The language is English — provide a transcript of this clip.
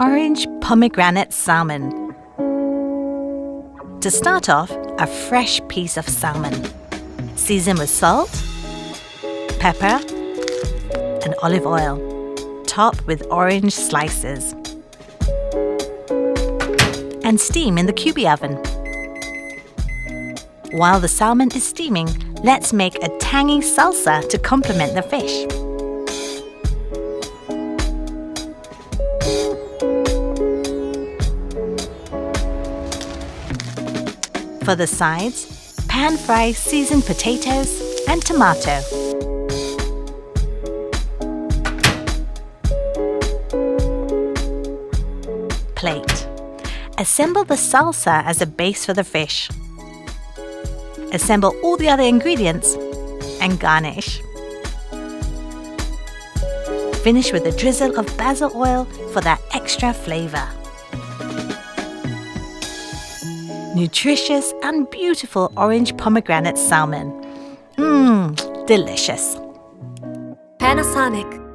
orange pomegranate salmon. To start off, a fresh piece of salmon. Season with salt, pepper, and olive oil. Top with orange slices. And steam in the Cubie oven. While the salmon is steaming, let's make a tangy salsa to complement the fish. For the sides, pan-fry seasoned potatoes and tomato. Plate. Assemble the salsa as a base for the fish. Assemble all the other ingredients and garnish. Finish with a drizzle of basil oil for that extra flavour. Nutritious and beautiful orange pomegranate salmon. Delicious. Panasonic.